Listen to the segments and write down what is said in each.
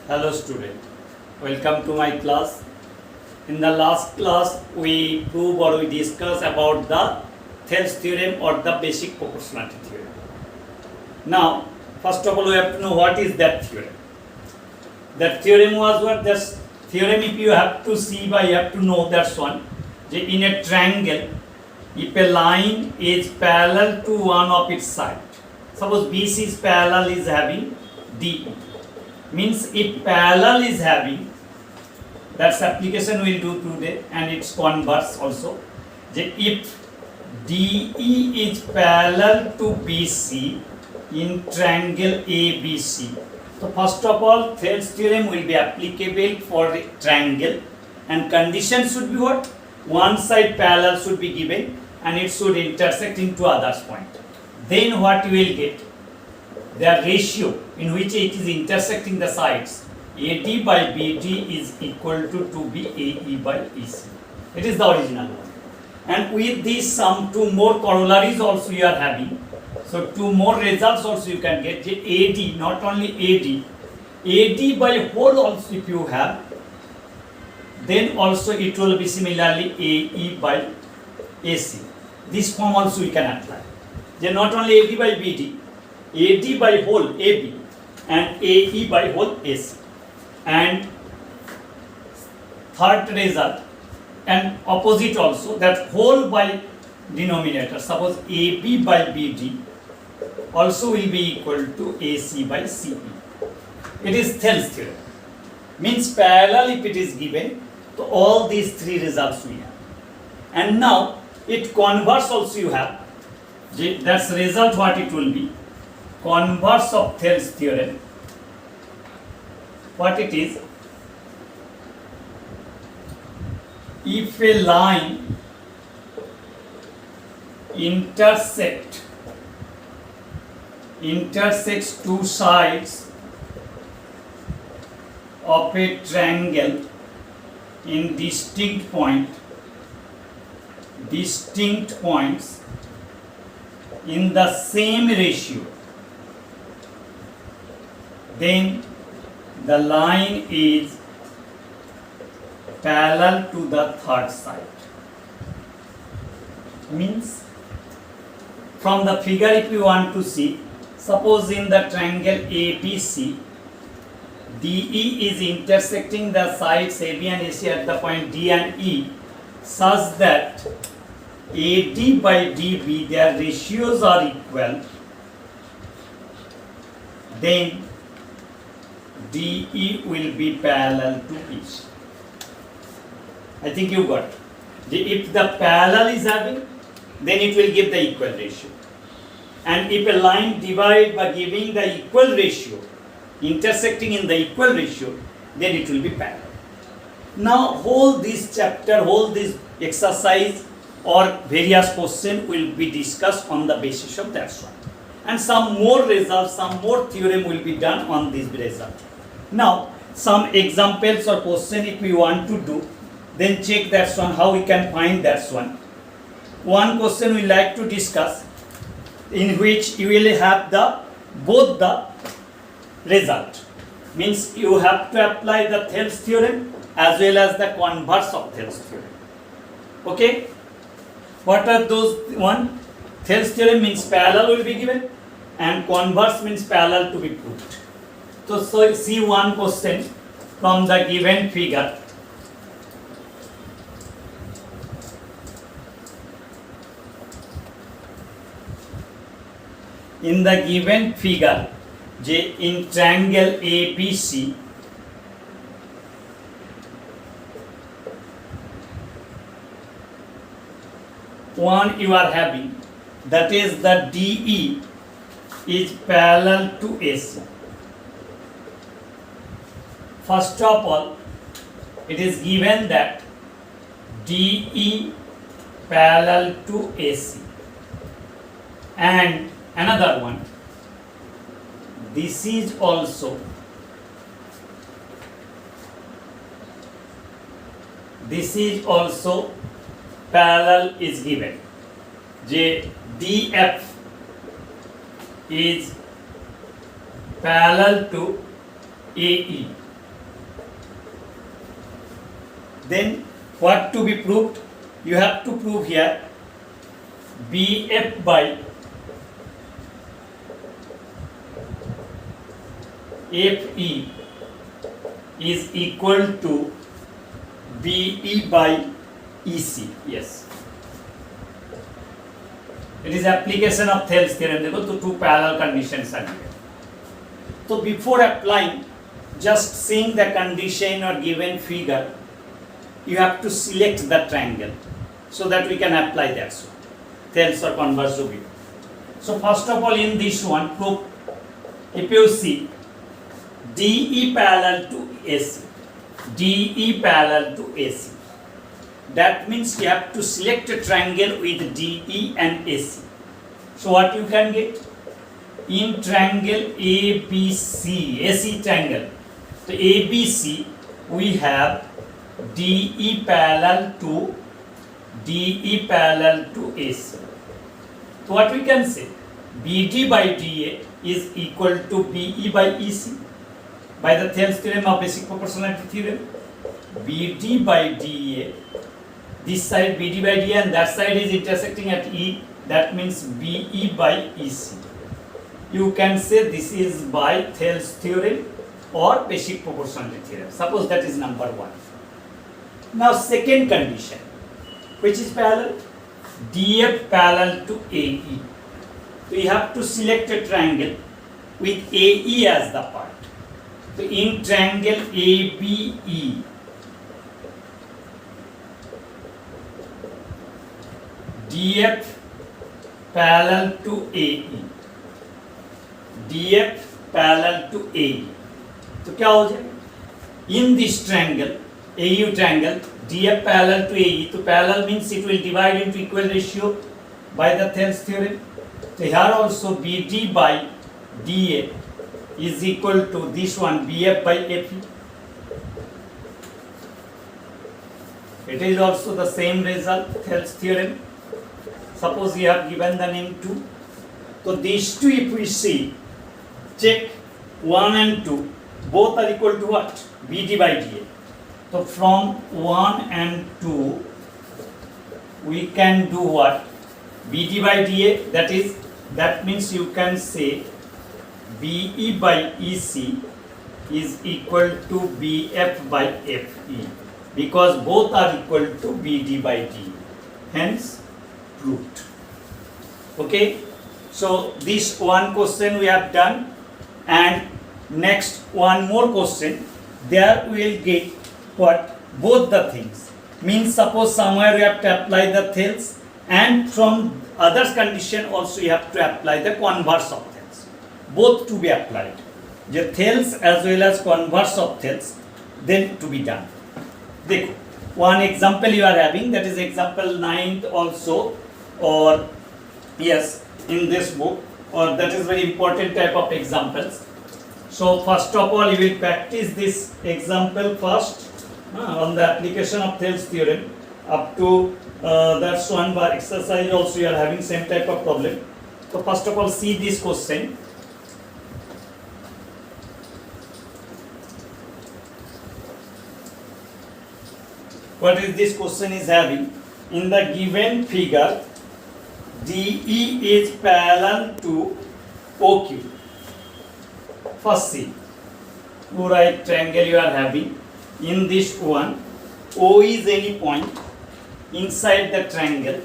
Hello student, welcome to my class. In the last class we prove or we discuss about the Thales theorem or the basic proportionality theorem. Now first of all we have to know what is that theorem. That theorem was what? This theorem, if you have to see by, you have to know that's one. In a triangle, if a line is parallel to one of its side, suppose BC is parallel is having DE, means if parallel is having, that's application we'll do today, and it's converse also. If DE is parallel to BC in triangle ABC, so first of all Thales theorem will be applicable for the triangle, and condition should be what? One side parallel should be given and it should intersect into others point. Then what you will get? The ratio in which it is intersecting the sides, AD by BD is equal to 2B AE by EC. It is the original one. And with this some two more corollaries also you are having. So two more results also you can get. AD, not only AD by whole also if you have, then also it will be similarly AE by AC. This form also we can apply. Then not only AD by BD, AD by whole AB and AE by whole AC. And third result, and opposite also, that whole by denominator. Suppose AB by BD also will be equal to AC by CE. It is Thales theorem. Means parallel if it is given, so all these three results we have. And now it converse also you have. That's result what it will be. Converse of Thales theorem. What it is? If a line intersects two sides of a triangle in distinct points in the same ratio, then the line is parallel to the third side. Means from the figure if you want to see, suppose in the triangle ABC, DE is intersecting the sides AB and AC at the point D and E such that AD by DB their ratios are equal, then DE will be parallel to BC. I think you got. If the parallel is having, then it will give the equal ratio. And if a line divided by giving the equal ratio, intersecting in the equal ratio, then it will be parallel. Now whole this chapter, whole this exercise or various questions will be discussed on the basis of that one. And some more results, some more theorem will be done on this result. Now some examples or question if we want to do, then check that one, how we can find that one. One question we like to discuss, in which you will have both the result. Means you have to apply the Thales theorem as well as the converse of Thales theorem. Okay? What are those one? Thales theorem means parallel will be given and converse means parallel to be proved. So see one question from the given figure. In the given figure, in triangle ABC, one you are having, that is the DE is parallel to AC. First of all, it is given that DE parallel to AC, and another one, this is also parallel is given. DF is parallel to AE. Then what to be proved? You have to prove here BF by FE is equal to BE by EC. Yes. It is application of Thales theorem. देखो तो two parallel conditions are given. So before applying, just seeing the condition or given figure, you have to select the triangle so that we can apply that. So Thales or converse will be. So first of all, in this one, proof, if you see DE parallel to AC, DE parallel to AC. That means you have to select a triangle with DE and AC. So what you can get? In triangle ABC, AC triangle. So ABC, we have DE parallel to AC. So what we can say? BD by DA is equal to BE by EC. By the Thales theorem of basic proportionality theorem, BD by DA, this side BD by DA and that side is intersecting at E, that means BE by EC. You can say this is by Thales theorem or basic proportionality theorem. Suppose that is number 1. Now second condition, which is parallel? DF parallel to AE. So you have to select a triangle with AE as the part. So in triangle ABE, DF parallel to AE, DF parallel to AE. तो क्या हो जाएगा? In this triangle, AU triangle, DF parallel to AE. तो parallel means it will divide into equal ratio by the Thales theorem. So here also BD by DA is equal to this one BF by FE. It is also the same result, Thales theorem. Suppose you have given the name 2. So these two, if we see, check 1 and 2, both are equal to what? BD by DA. So from 1 and 2, we can do what? BD by DA, that means you can say BE by EC is equal to BF by FE, because both are equal to BD by DA. Hence, proved. Okay, so this one question we have done, and next one more question. There we will get what? Both the things. Means suppose somewhere you have to apply the Thales, and from other condition also you have to apply the converse of Thales. Both to be applied. The Thales as well as converse of Thales, then to be done. देखो, one example you are having, that is example 9th also, or yes, in this book, or that is very important type of examples. So first of all, you will practice this example first on the application of Thales theorem. Up to that's one bar exercise also you are having same type of problem. So first of all, see this question. What is this question is having? In the given figure, DE is parallel to OQ. First see, two right triangle you are having. In this one, O is any point inside the triangle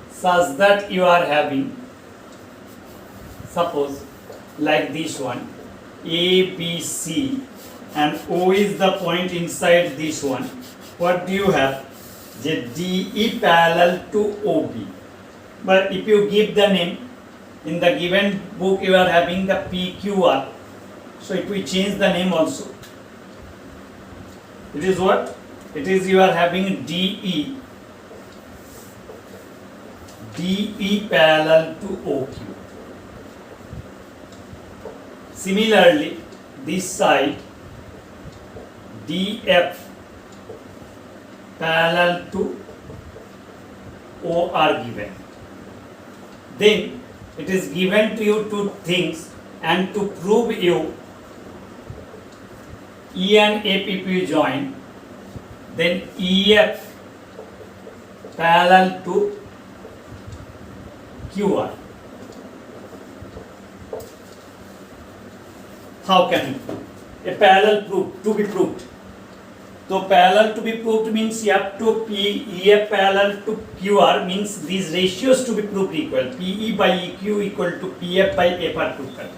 such that you are having, suppose like this one, ABC, and O is the point inside this one. What do you have? The DE parallel to OB. But if you give the name, in the given book you are having the PQR. So if we change the name also, it is what? It is you are having DE parallel to OQ. Similarly, this side DF parallel to O are given. Then it is given to you two things, and to prove you E and APP join, then EF parallel to QR. How can you prove? A parallel proof to be proved. So parallel to be proved means you have to EF parallel to QR means these ratios to be proved equal. PE by EQ equal to PF by FR total.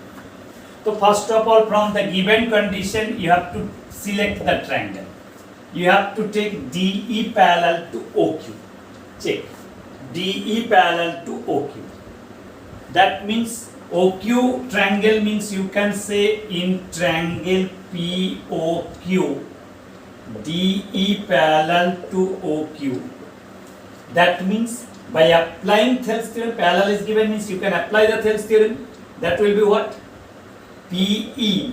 So first of all, from the given condition you have to select the triangle. You have to take DE parallel to OQ. Check. DE parallel to OQ. That means OQ triangle means you can say in triangle POQ DE parallel to OQ. That means by applying Thales theorem, parallel is given means you can apply the Thales theorem. That will be what? PE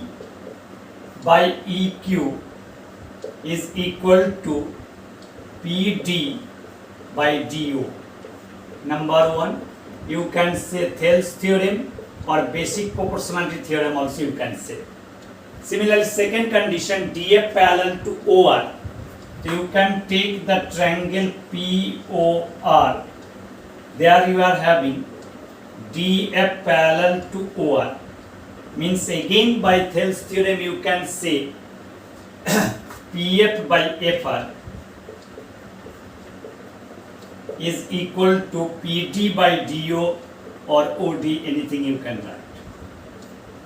by EQ is equal to PD by DO. Number one, you can say Thales theorem or basic proportionality theorem also you can say. Similarly, second condition DF parallel to OR. So you can take the triangle POR. There you are having DF parallel to OR. Means again by Thales theorem you can say PF by FR is equal to PD by DO or OD, anything you can write.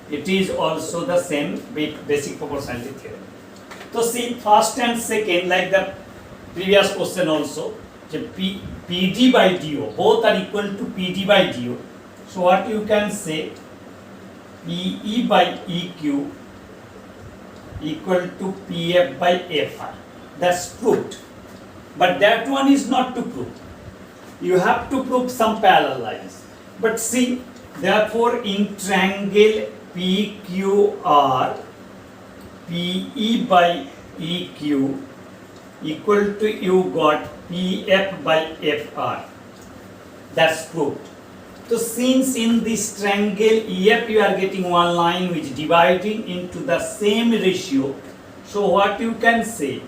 It is also the same with basic proportionality theorem. So see first and second like the previous question also, PD by DO, both are equal to PD by DO. So what you can say, PE by EQ equal to PF by FR. That's proved. But that one is not to prove. You have to prove some parallel lines. But see, therefore in triangle PQR, PE by EQ equal to you got PF by FR. That's proved. So since in this triangle EF you are getting one line which dividing into the same ratio, so what you can say,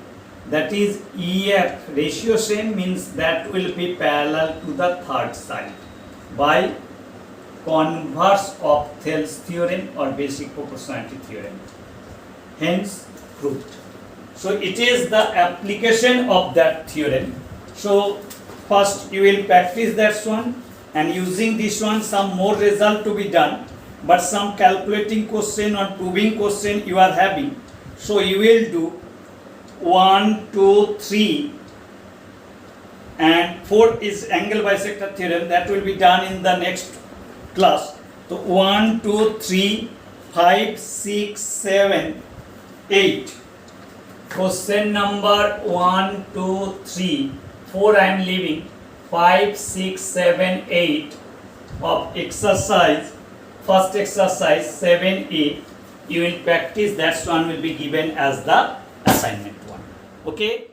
that is EF ratio same means that will be parallel to the third side by converse of Thales theorem or basic proportionality theorem. Hence proved. So it is the application of that theorem. So first you will practice that one, and using this one some more result to be done, but some calculating question or proving question you are having. So you will do 1, 2, 3 and 4 is angle bisector theorem, that will be done in the next class. So 1, 2, 3, 5, 6, 7, 8. Question number 1, 2, 3, 4 I am leaving, 5, 6, 7, 8 of exercise, first exercise 7A. You will practice, that one will be given as the assignment one. Okay.